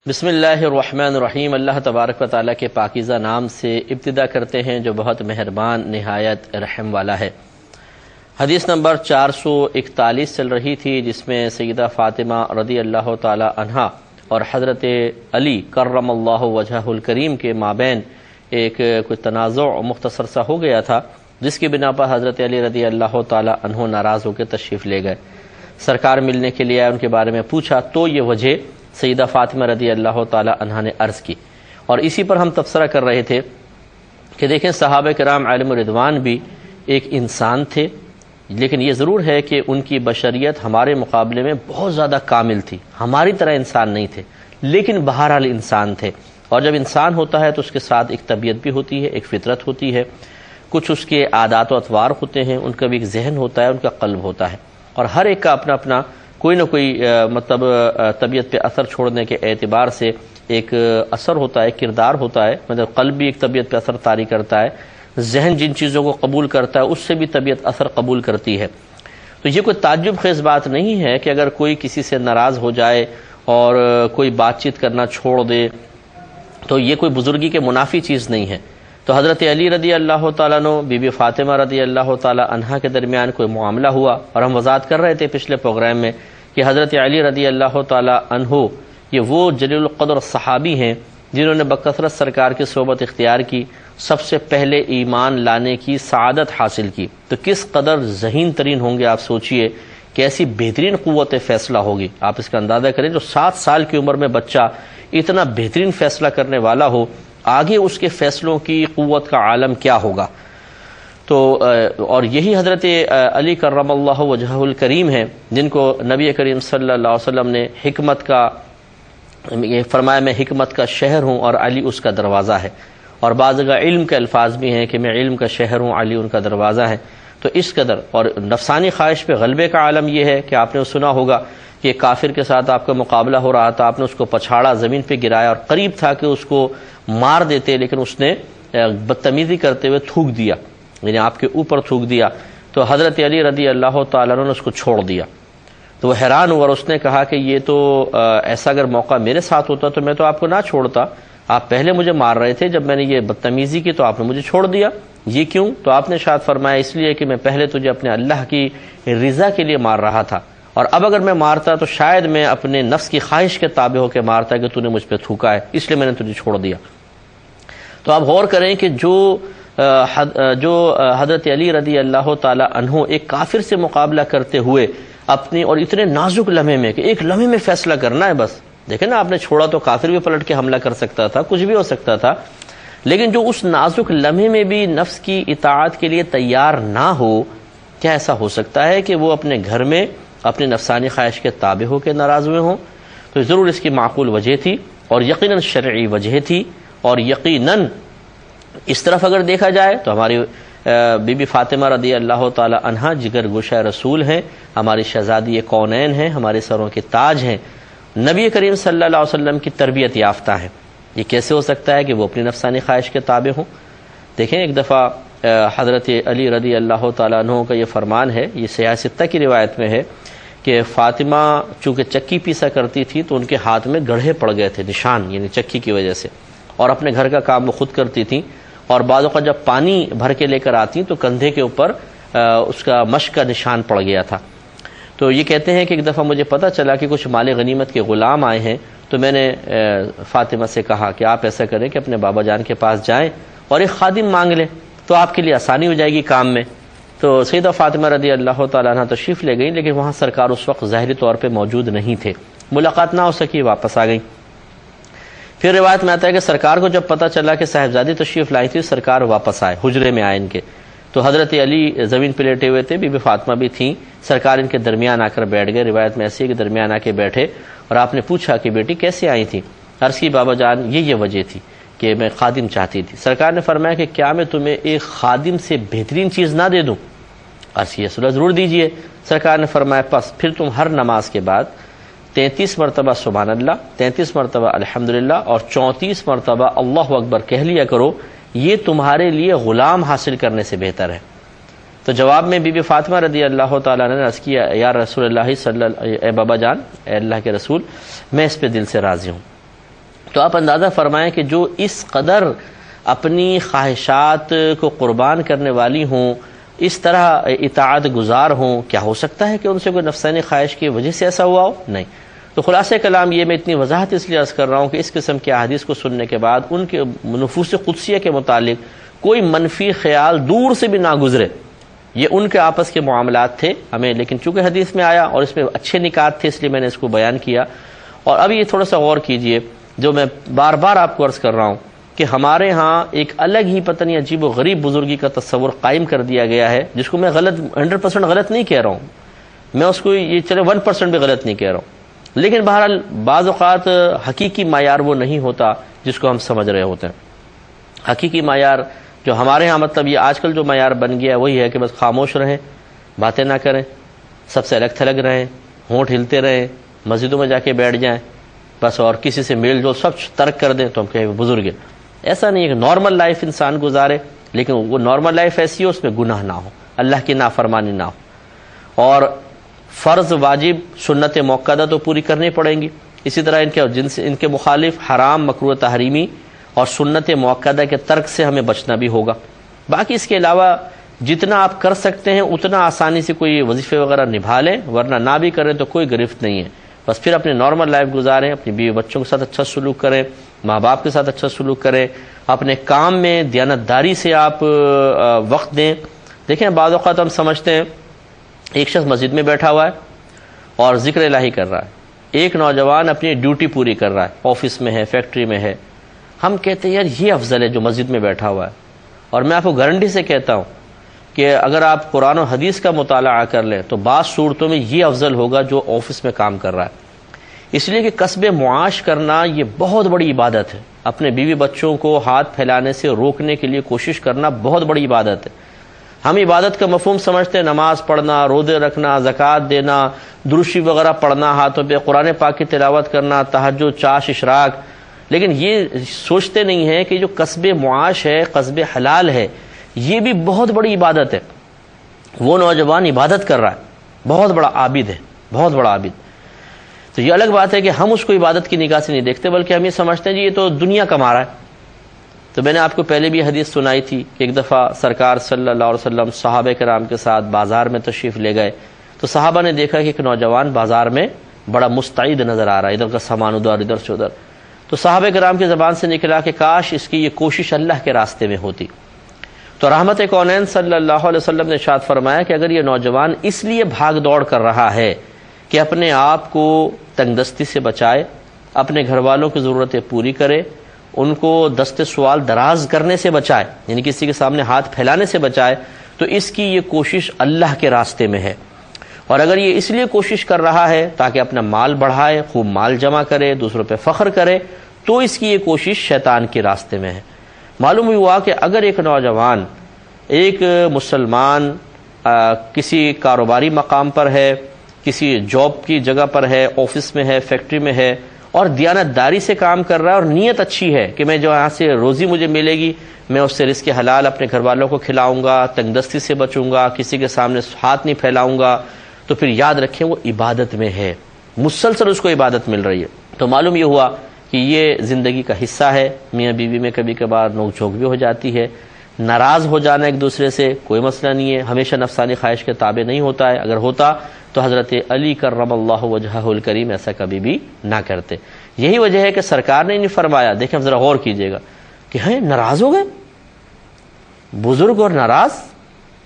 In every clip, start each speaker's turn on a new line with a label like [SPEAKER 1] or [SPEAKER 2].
[SPEAKER 1] بسم اللہ الرحمن الرحیم۔ اللہ تبارک و تعالیٰ کے پاکیزہ نام سے ابتدا کرتے ہیں جو بہت مہربان نہایت رحم والا ہے۔ حدیث نمبر 441 چل رہی تھی، جس میں سیدہ فاطمہ رضی اللہ تعالی عنہا اور حضرت علی کرم اللہ وجہہ الکریم کے مابین ایک کوئی تنازع مختصر سا ہو گیا تھا، جس کی بنا پر حضرت علی رضی اللہ تعالی عنہ ناراض ہو کے تشریف لے گئے۔ سرکار ملنے کے لیے ان کے بارے میں پوچھا تو یہ وجہ سیدہ فاطمہ رضی اللہ تعالی عنہا نے عرض کی، اور اسی پر ہم تبصرہ کر رہے تھے کہ دیکھیں صحابہ کرام علیہم رضوان بھی ایک انسان تھے، لیکن یہ ضرور ہے کہ ان کی بشریت ہمارے مقابلے میں بہت زیادہ کامل تھی، ہماری طرح انسان نہیں تھے، لیکن بہرحال انسان تھے۔ اور جب انسان ہوتا ہے تو اس کے ساتھ ایک طبیعت بھی ہوتی ہے، ایک فطرت ہوتی ہے، کچھ اس کے عادات و اطوار ہوتے ہیں، ان کا بھی ایک ذہن ہوتا ہے، ان کا قلب ہوتا ہے، اور ہر ایک کا اپنا اپنا کوئی نہ کوئی طبیعت پہ اثر چھوڑنے کے اعتبار سے ایک اثر ہوتا ہے، کردار ہوتا ہے، مطلب قلب بھی ایک طبیعت پہ اثر طاری کرتا ہے، ذہن جن چیزوں کو قبول کرتا ہے اس سے بھی طبیعت اثر قبول کرتی ہے۔ تو یہ کوئی تعجب خیز بات نہیں ہے کہ اگر کوئی کسی سے ناراض ہو جائے اور کوئی بات چیت کرنا چھوڑ دے تو یہ کوئی بزرگی کے منافی چیز نہیں ہے۔ تو حضرت علی رضی اللہ تعالیٰ عنہ بی بی فاطمہ رضی اللہ تعالیٰ عنہا کے درمیان کوئی معاملہ ہوا، اور ہم وضاحت کر رہے تھے پچھلے پروگرام میں کہ حضرت علی رضی اللہ تعالیٰ عنہ یہ وہ جلیل القدر صحابی ہیں جنہوں نے بکثرت سرکار کی صحبت اختیار کی، سب سے پہلے ایمان لانے کی سعادت حاصل کی۔ تو کس قدر ذہین ترین ہوں گے آپ سوچئے، کیسی بہترین قوت فیصلہ ہوگی، آپ اس کا اندازہ کریں۔ جو 7 سال کی عمر میں بچہ اتنا بہترین فیصلہ کرنے والا ہو، آگے اس کے فیصلوں کی قوت کا عالم کیا ہوگا۔ تو اور یہی حضرت علی کرم اللہ وجہہ الکریم ہیں جن کو نبی کریم صلی اللہ علیہ وسلم نے حکمت کا فرمایا، میں حکمت کا شہر ہوں اور علی اس کا دروازہ ہے، اور بعض جگہ علم کے الفاظ بھی ہیں کہ میں علم کا شہر ہوں، علی ان کا دروازہ ہے۔ تو اس قدر، اور نفسانی خواہش پہ غلبے کا عالم یہ ہے کہ آپ نے سنا ہوگا کہ کافر کے ساتھ آپ کا مقابلہ ہو رہا تھا، آپ نے اس کو پچھاڑا، زمین پہ گرایا، اور قریب تھا کہ اس کو مار دیتے، لیکن اس نے بدتمیزی کرتے ہوئے تھوک دیا، یعنی آپ کے اوپر تھوک دیا۔ تو حضرت علی رضی اللہ تعالیٰ عنہ نے اس کو چھوڑ دیا۔ تو وہ حیران ہوا اور اس نے کہا کہ یہ تو ایسا اگر موقع میرے ساتھ ہوتا تو میں تو آپ کو نہ چھوڑتا، آپ پہلے مجھے مار رہے تھے، جب میں نے یہ بدتمیزی کی تو آپ نے مجھے چھوڑ دیا، یہ کیوں؟ تو آپ نے شاید فرمایا اس لیے کہ میں پہلے تجھے اپنے اللہ کی رضا کے لیے مار رہا تھا، اور اب اگر میں مارتا تو شاید میں اپنے نفس کی خواہش کے تابع ہو کے مارتا کہ تو نے مجھ پہ تھوکا ہے، اس لیے میں نے تجھے چھوڑ دیا۔ تو آپ غور کریں کہ جو حضرت علی رضی اللہ تعالی عنہ ایک کافر سے مقابلہ کرتے ہوئے اپنی، اور اتنے نازک لمحے میں کہ ایک لمحے میں فیصلہ کرنا ہے بس، دیکھیں نا، آپ نے چھوڑا تو کافر بھی پلٹ کے حملہ کر سکتا تھا، کچھ بھی ہو سکتا تھا، لیکن جو اس نازک لمحے میں بھی نفس کی اطاعت کے لیے تیار نہ ہو، کیا ایسا ہو سکتا ہے کہ وہ اپنے گھر میں اپنی نفسانی خواہش کے تابع ہو کے ناراض ہوئے ہوں؟ تو ضرور اس کی معقول وجہ تھی، اور یقیناً شرعی وجہ تھی، اور یقیناً اس طرف اگر دیکھا جائے تو ہماری بی بی فاطمہ رضی اللہ تعالی عنہا جگر گوشہ رسول ہیں، ہماری شہزادی کونین ہیں، ہمارے سروں کے تاج ہیں، نبی کریم صلی اللہ علیہ وسلم کی تربیت یافتہ ہیں۔ یہ کیسے ہو سکتا ہے کہ وہ اپنی نفسانی خواہش کے تابع ہوں؟ دیکھیں، ایک دفعہ حضرت علی رضی اللہ تعالیٰ عنہ کا یہ فرمان ہے، یہ سیاہ ستہ کی روایت میں ہے کہ فاطمہ چونکہ چکی پیسا کرتی تھی تو ان کے ہاتھ میں گڑھے پڑ گئے تھے، نشان، یعنی چکی کی وجہ سے، اور اپنے گھر کا کام وہ خود کرتی تھیں، اور بعض اوقات جب پانی بھر کے لے کر آتی تو کندھے کے اوپر اس کا مشق کا نشان پڑ گیا تھا۔ تو یہ کہتے ہیں کہ ایک دفعہ مجھے پتہ چلا کہ کچھ مال غنیمت کے غلام آئے ہیں، تو میں نے فاطمہ سے کہا کہ آپ ایسا کریں کہ اپنے بابا جان کے پاس جائیں اور ایک خادم مانگ لیں، تو آپ کے لیے آسانی ہو جائے گی کام میں۔ تو سیدہ فاطمہ رضی اللہ تعالیٰ عنہ تشریف لے گئیں، لیکن وہاں سرکار اس وقت ظاہری طور پہ موجود نہیں تھے، ملاقات نہ ہو سکی، واپس آ گئیں۔ پھر روایت میں آتا ہے کہ سرکار کو جب پتہ چلا کہ صاحبزادی تشریف لائی تھی، سرکار واپس آئے، حجرے میں آئے ان کے، تو حضرت علی زمین پہ لیٹے ہوئے تھے، بی بی فاطمہ بھی تھیں، سرکار ان کے درمیان آ کر بیٹھ گئے۔ روایت میں ایسی ہے کہ درمیان آ کے بیٹھے، اور آپ نے پوچھا کہ بیٹی کیسے آئی تھی؟ عرض کی بابا جان یہ وجہ تھی کہ میں خادم چاہتی تھی۔ سرکار نے فرمایا کہ کیا میں تمہیں ایک خادم سے بہترین چیز نہ دے دوں؟ عرض کی ضرور دیجئے۔ سرکار نے فرمایا پس پھر تم ہر نماز کے بعد 33 مرتبہ سبحان اللہ، 33 مرتبہ الحمدللہ، اور 34 مرتبہ اللہ اکبر کہہ لیا کرو، یہ تمہارے لیے غلام حاصل کرنے سے بہتر ہے۔ تو جواب میں بی بی فاطمہ رضی اللہ تعالیٰ نے عرض کیا، یا رسول اللہ اے بابا جان، اے اللہ کے رسول، میں اس پہ دل سے راضی ہوں، تو آپ اندازہ فرمائیں کہ جو اس قدر اپنی خواہشات کو قربان کرنے والی ہوں، اس طرح اطاعت گزار ہوں، کیا ہو سکتا ہے کہ ان سے کوئی نفسانی خواہش کی وجہ سے ایسا ہوا ہو؟ نہیں۔ تو خلاصہ کلام یہ، میں اتنی وضاحت اس لیے عرض کر رہا ہوں کہ اس قسم کے احادیث کو سننے کے بعد ان کے نفوس قدسیہ کے متعلق کوئی منفی خیال دور سے بھی نہ گزرے۔ یہ ان کے آپس کے معاملات تھے ہمیں، لیکن چونکہ حدیث میں آیا اور اس میں اچھے نکات تھے، اس لیے میں نے اس کو بیان کیا۔ اور اب یہ تھوڑا سا غور کیجئے، جو میں بار بار آپ کو عرض کر رہا ہوں کہ ہمارے ہاں ایک الگ ہی پتہ نہیں عجیب و غریب بزرگی کا تصور قائم کر دیا گیا ہے، جس کو میں 100% غلط نہیں کہہ رہا ہوں، میں اس کو یہ چلے 1% بھی غلط نہیں کہہ رہا ہوں، لیکن بہرحال بعض اوقات حقیقی معیار وہ نہیں ہوتا جس کو ہم سمجھ رہے ہوتے ہیں۔ حقیقی معیار جو ہمارے ہاں، مطلب یہ آج کل جو معیار بن گیا ہے وہی ہے کہ بس خاموش رہیں، باتیں نہ کریں، سب سے الگ تھلگ رہیں، ہونٹ ہلتے رہیں، مسجدوں میں جا کے بیٹھ جائیں بس، اور کسی سے میل جول سب ترک کر دیں تو ہم کہیں بزرگ ہیں۔ ایسا نہیں ہے کہ نارمل لائف انسان گزارے، لیکن وہ نارمل لائف ایسی ہو اس میں گناہ نہ ہو، اللہ کی نافرمانی نہ ہو، اور فرض واجب سنت موقدہ تو پوری کرنی پڑیں گی۔ اسی طرح ان کے مخالف حرام مکروہ تحریمی اور سنت موقدہ کے ترک سے ہمیں بچنا بھی ہوگا۔ باقی اس کے علاوہ جتنا آپ کر سکتے ہیں اتنا آسانی سے کوئی وظیفے وغیرہ نبھا لیں، ورنہ نہ بھی کریں تو کوئی گرفت نہیں ہے، بس پھر اپنے نارمل لائف گزاریں، اپنی بیوی بچوں کے ساتھ اچھا سلوک کریں، ماں باپ کے ساتھ اچھا سلوک کریں، اپنے کام میں دیانتداری سے آپ وقت دیں۔ دیکھیں بعض اوقات ہم سمجھتے ہیں ایک شخص مسجد میں بیٹھا ہوا ہے اور ذکر الہی کر رہا ہے، ایک نوجوان اپنی ڈیوٹی پوری کر رہا ہے، آفس میں ہے، فیکٹری میں ہے، ہم کہتے ہیں یار یہ افضل ہے جو مسجد میں بیٹھا ہوا ہے۔ اور میں آپ کو گارنٹی سے کہتا ہوں کہ اگر آپ قرآن و حدیث کا مطالعہ کر لیں تو بعض صورتوں میں یہ افضل ہوگا جو آفس میں کام کر رہا ہے، اس لیے کہ کسب معاش کرنا یہ بہت بڑی عبادت ہے، اپنے بیوی بچوں کو ہاتھ پھیلانے سے روکنے کے لیے کوشش کرنا بہت بڑی عبادت ہے۔ ہم عبادت کا مفہوم سمجھتے ہیں نماز پڑھنا، روزے رکھنا، زکوٰۃ دینا، دروشی وغیرہ پڑھنا، ہاتھوں پہ قرآن پاک کی تلاوت کرنا، تہجد، چاش، اشراق، لیکن یہ سوچتے نہیں ہیں کہ جو کسب معاش ہے، کسب حلال ہے، یہ بھی بہت بڑی عبادت ہے۔ وہ نوجوان عبادت کر رہا ہے، بہت بڑا عابد ہے، بہت بڑا عابد۔ تو یہ الگ بات ہے کہ ہم اس کو عبادت کی نگاہ سے نہیں دیکھتے، بلکہ ہم یہ سمجھتے ہیں جی یہ تو دنیا کما رہا ہے۔ تو میں نے آپ کو پہلے بھی حدیث سنائی تھی کہ ایک دفعہ سرکار صلی اللہ علیہ وسلم صحابہ کرام کے ساتھ بازار میں تشریف لے گئے، تو صحابہ نے دیکھا کہ ایک نوجوان بازار میں بڑا مستعد نظر آ رہا ہے، ادھر کا سامان ادھر، ادھر سے ادھر۔ تو صحابہ کرام کی زبان سے نکلا کہ کاش اس کی یہ کوشش اللہ کے راستے میں ہوتی۔ تو رحمت کونین صلی اللہ علیہ وسلم نے ارشاد فرمایا کہ اگر یہ نوجوان اس لیے بھاگ دوڑ کر رہا ہے کہ اپنے آپ کو تنگ دستی سے بچائے، اپنے گھر والوں کی ضرورتیں پوری کرے، ان کو دست سوال دراز کرنے سے بچائے، یعنی کسی کے سامنے ہاتھ پھیلانے سے بچائے، تو اس کی یہ کوشش اللہ کے راستے میں ہے۔ اور اگر یہ اس لیے کوشش کر رہا ہے تاکہ اپنا مال بڑھائے، خوب مال جمع کرے، دوسروں پہ فخر کرے، تو اس کی یہ کوشش شیطان کے راستے میں ہے۔ معلوم ہوا کہ اگر ایک نوجوان، ایک مسلمان کسی کاروباری مقام پر ہے، کسی جاب کی جگہ پر ہے، آفس میں ہے، فیکٹری میں ہے، اور دیانتداری سے کام کر رہا ہے اور نیت اچھی ہے کہ میں جو یہاں سے روزی مجھے ملے گی میں اس سے رزق حلال اپنے گھر والوں کو کھلاؤں گا، تنگ دستی سے بچوں گا، کسی کے سامنے ہاتھ نہیں پھیلاؤں گا، تو پھر یاد رکھیں وہ عبادت میں ہے، مسلسل اس کو عبادت مل رہی ہے۔ تو معلوم یہ ہوا کہ یہ زندگی کا حصہ ہے۔ میاں بیوی میں کبھی کبھار نوک جھوک بھی ہو جاتی ہے، ناراض ہو جانا ایک دوسرے سے کوئی مسئلہ نہیں ہے، ہمیشہ نفسانی خواہش کے تابع نہیں ہوتا ہے، اگر ہوتا تو حضرت علی کرم اللہ وجہہ الکریم ایسا کبھی بھی نہ کرتے۔ یہی وجہ ہے کہ سرکار نے نہیں فرمایا، دیکھیں ذرا غور کیجئے گا کہ ہیں ناراض ہو گئے، بزرگ اور ناراض،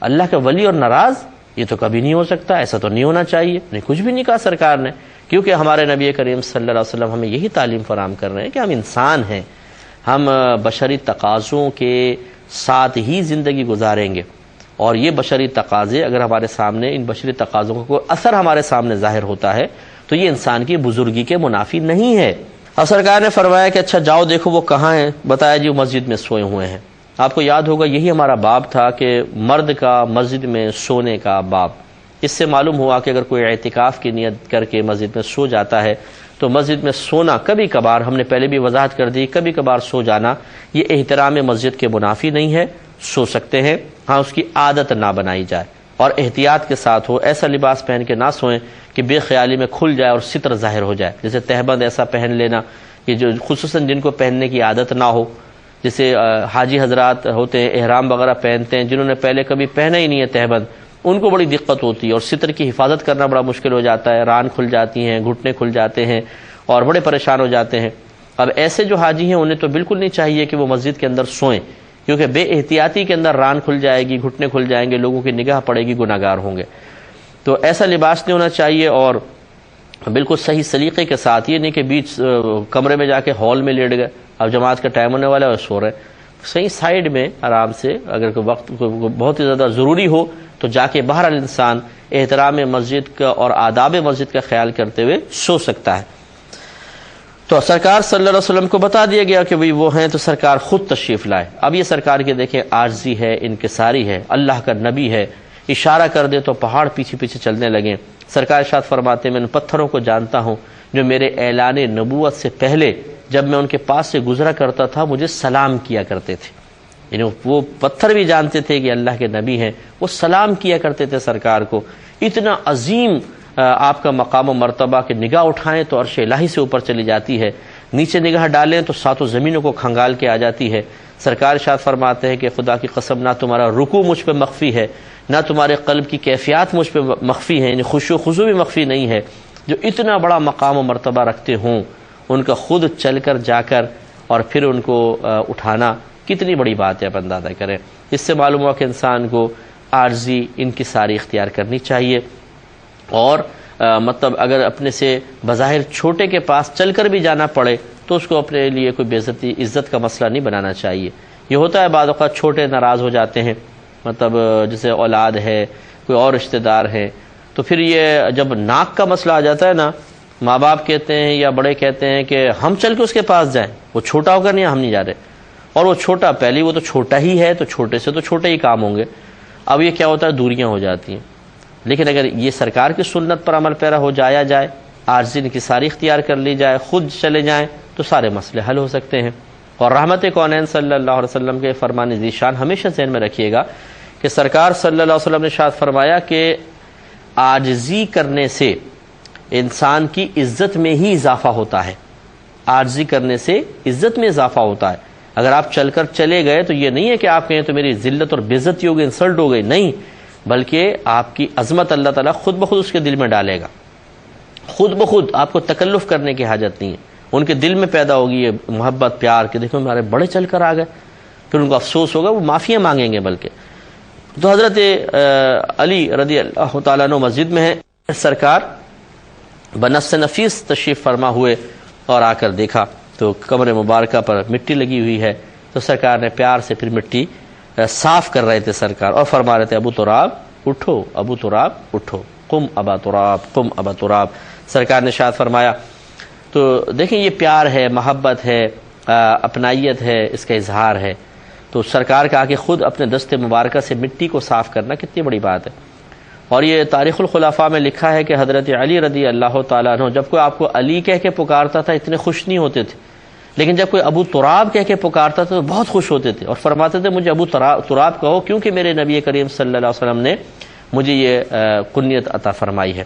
[SPEAKER 1] اللہ کے ولی اور ناراض، یہ تو کبھی نہیں ہو سکتا، ایسا تو نہیں ہونا چاہیے، نہیں کچھ بھی نہیں کہا سرکار نے، کیونکہ ہمارے نبی کریم صلی اللہ علیہ وسلم ہمیں یہی تعلیم فراہم کر رہے ہیں کہ ہم انسان ہیں، ہم بشری تقاضوں کے ساتھ ہی زندگی گزاریں گے، اور یہ بشری تقاضے اگر ہمارے سامنے، ان بشری تقاضوں کا کوئی اثر ہمارے سامنے ظاہر ہوتا ہے تو یہ انسان کی بزرگی کے منافی نہیں ہے۔ اب سرکار نے فرمایا کہ اچھا جاؤ دیکھو وہ کہاں ہیں، بتایا جی وہ مسجد میں سوئے ہوئے ہیں۔ آپ کو یاد ہوگا یہی ہمارا باب تھا کہ مرد کا مسجد میں سونے کا باب۔ اس سے معلوم ہوا کہ اگر کوئی اعتکاف کی نیت کر کے مسجد میں سو جاتا ہے تو مسجد میں سونا کبھی کبھار، ہم نے پہلے بھی وضاحت کر دی، کبھی کبھار سو جانا یہ احترام مسجد کے منافی نہیں ہے، سو سکتے ہیں، ہاں اس کی عادت نہ بنائی جائے اور احتیاط کے ساتھ ہو، ایسا لباس پہن کے نہ سوئیں کہ بے خیالی میں کھل جائے اور ستر ظاہر ہو جائے، جیسے تہبند ایسا پہن لینا کہ جو خصوصاً جن کو پہننے کی عادت نہ ہو، جیسے حاجی حضرات ہوتے ہیں احرام وغیرہ پہنتے ہیں، جنہوں نے پہلے کبھی پہنا ہی نہیں ہے تہبند، ان کو بڑی دقت ہوتی ہے اور ستر کی حفاظت کرنا بڑا مشکل ہو جاتا ہے، ران کھل جاتی ہیں، گھٹنے کھل جاتے ہیں اور بڑے پریشان ہو جاتے ہیں۔ اب ایسے جو حاجی ہیں انہیں تو بالکل نہیں چاہیے کہ وہ مسجد کے اندر سوئیں، کیونکہ بے احتیاطی کے اندر ران کھل جائے گی، گھٹنے کھل جائیں گے، لوگوں کی نگاہ پڑے گی، گناہ گار ہوں گے۔ تو ایسا لباس نہیں ہونا چاہیے، اور بالکل صحیح سلیقے کے ساتھ، یہ نہیں کہ بیچ کمرے میں جا کے ہال میں لیٹ گئے، اب جماعت کا ٹائم ہونے والا ہے اور سو رہے، صحیح سائیڈ میں آرام سے، اگر کوئی وقت بہت ہی زیادہ ضروری ہو تو جا کے باہر انسان احترام مسجد کا اور آداب مسجد کا خیال کرتے ہوئے سو سکتا ہے۔ تو سرکار صلی اللہ علیہ وسلم کو بتا دیا گیا کہ وہ ہیں، تو سرکار خود تشریف لائے۔ اب یہ سرکار کے دیکھیں عاجزی ہے، انکساری ہے، اللہ کا نبی ہے، اشارہ کر دے تو پہاڑ پیچھے پیچھے چلنے لگے۔ سرکار ارشاد فرماتے ہیں میں ان پتھروں کو جانتا ہوں جو میرے اعلان نبوت سے پہلے جب میں ان کے پاس سے گزرا کرتا تھا مجھے سلام کیا کرتے تھے، یعنی وہ پتھر بھی جانتے تھے کہ اللہ کے نبی ہیں، وہ سلام کیا کرتے تھے سرکار کو۔ اتنا عظیم آپ کا مقام و مرتبہ کہ نگاہ اٹھائیں تو عرش الہی سے اوپر چلی جاتی ہے، نیچے نگاہ ڈالیں تو ساتوں زمینوں کو کھنگال کے آ جاتی ہے۔ سرکار ارشاد فرماتے ہیں کہ خدا کی قسم نہ تمہارا رکوع مجھ پہ مخفی ہے، نہ تمہارے قلب کی کیفیات مجھ پہ مخفی ہیں، یعنی خشوع و خضوع بھی مخفی نہیں ہے۔ جو اتنا بڑا مقام و مرتبہ رکھتے ہوں ان کا خود چل کر جا کر اور پھر ان کو اٹھانا کتنی بڑی بات ہے، آپ اندازہ کریں۔ اس سے معلوم ہوا کہ انسان کو عارضی انکساری اختیار کرنی چاہیے، اور مطلب اگر اپنے سے بظاہر چھوٹے کے پاس چل کر بھی جانا پڑے تو اس کو اپنے لیے کوئی بے عزتی عزت کا مسئلہ نہیں بنانا چاہیے۔ یہ ہوتا ہے بعض اوقات چھوٹے ناراض ہو جاتے ہیں، مطلب جیسے اولاد ہے، کوئی اور رشتہ دار ہے، تو پھر یہ جب ناک کا مسئلہ آ جاتا ہے نا، ماں باپ کہتے ہیں یا بڑے کہتے ہیں کہ ہم چل کے اس کے پاس جائیں، وہ چھوٹا ہو کر نہیں ہم نہیں جا رہے، اور وہ چھوٹا پہلے وہ تو چھوٹا ہی ہے، تو چھوٹے سے تو چھوٹے ہی کام ہوں گے۔ اب یہ کیا ہوتا ہے، دوریاں ہو جاتی ہیں۔ لیکن اگر یہ سرکار کی سنت پر عمل پیرا ہو جایا جائے، عارضی انکساری اختیار کر لی جائے، خود چلے جائیں، تو سارے مسئلے حل ہو سکتے ہیں۔ اور رحمت کونین صلی اللہ علیہ وسلم کے فرمان ذیشان ہمیشہ ذہن میں رکھیے گا کہ سرکار صلی اللہ علیہ وسلم نے ارشاد فرمایا کہ عاجزی کرنے سے انسان کی عزت میں ہی اضافہ ہوتا ہے، عاجزی کرنے سے عزت میں اضافہ ہوتا ہے۔ اگر آپ چل کر چلے گئے تو یہ نہیں ہے کہ آپ کہیں تو میری ذلت اور بے عزتی ہو گئی، انسلٹ ہو گئی، نہیں، بلکہ آپ کی عظمت اللہ تعالیٰ خود بخود اس کے دل میں ڈالے گا، خود بخود، آپ کو تکلف کرنے کی حاجت نہیں ہے، ان کے دل میں پیدا ہوگی یہ محبت پیار کہ دیکھو ہمارے بڑے چل کر آ گئے، پھر ان کو افسوس ہوگا، وہ معافیاں مانگیں گے۔ بلکہ تو حضرت علی رضی اللہ تعالیٰ عنہ مسجد میں ہے، سرکار بنفس نفیس تشریف فرما ہوئے اور آ کر دیکھا تو کمر مبارکہ پر مٹی لگی ہوئی ہے، تو سرکار نے پیار سے پھر مٹی صاف کر رہے تھے سرکار، اور فرما رہے تھے ابو تراب اٹھو، ابو تراب اٹھو، قم ابا تراب، قم ابا تراب، سرکار نے ارشاد فرمایا۔ تو دیکھیں یہ پیار ہے، محبت ہے، اپنائیت ہے، اس کا اظہار ہے۔ تو سرکار کا کہ خود اپنے دست مبارکہ سے مٹی کو صاف کرنا کتنی بڑی بات ہے۔ اور یہ تاریخ الخلفاء میں لکھا ہے کہ حضرت علی رضی اللہ تعالیٰ عنہ جب کوئی آپ کو علی کہہ کے پکارتا تھا اتنے خوش نہیں ہوتے تھے، لیکن جب کوئی ابو تراب کہہ کے پکارتا تھا تو بہت خوش ہوتے تھے اور فرماتے تھے مجھے ابو تراب کہو، کیونکہ میرے نبی کریم صلی اللہ علیہ وسلم نے مجھے یہ کنیت عطا فرمائی ہے۔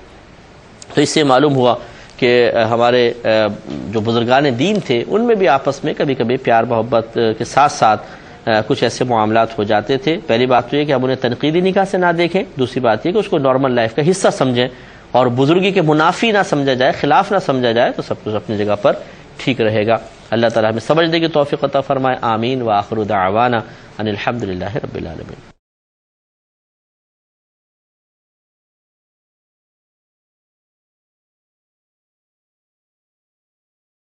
[SPEAKER 1] تو اس سے معلوم ہوا کہ ہمارے جو بزرگان دین تھے ان میں بھی آپس میں کبھی کبھی پیار محبت کے ساتھ ساتھ کچھ ایسے معاملات ہو جاتے تھے۔ پہلی بات تو یہ کہ ہم انہیں تنقیدی نگاہ سے نہ دیکھیں، دوسری بات یہ کہ اس کو نارمل لائف کا حصہ سمجھیں اور بزرگی کے منافی نہ سمجھا جائے، خلاف نہ سمجھا جائے، تو سب کچھ اپنی جگہ پر ٹھیک رہے گا۔ اللہ تعالیٰ ہمیں سمجھنے کی توفیق عطا فرمائے، آمین۔ وآخر دعوانا ان الحمد للہ رب العالمین۔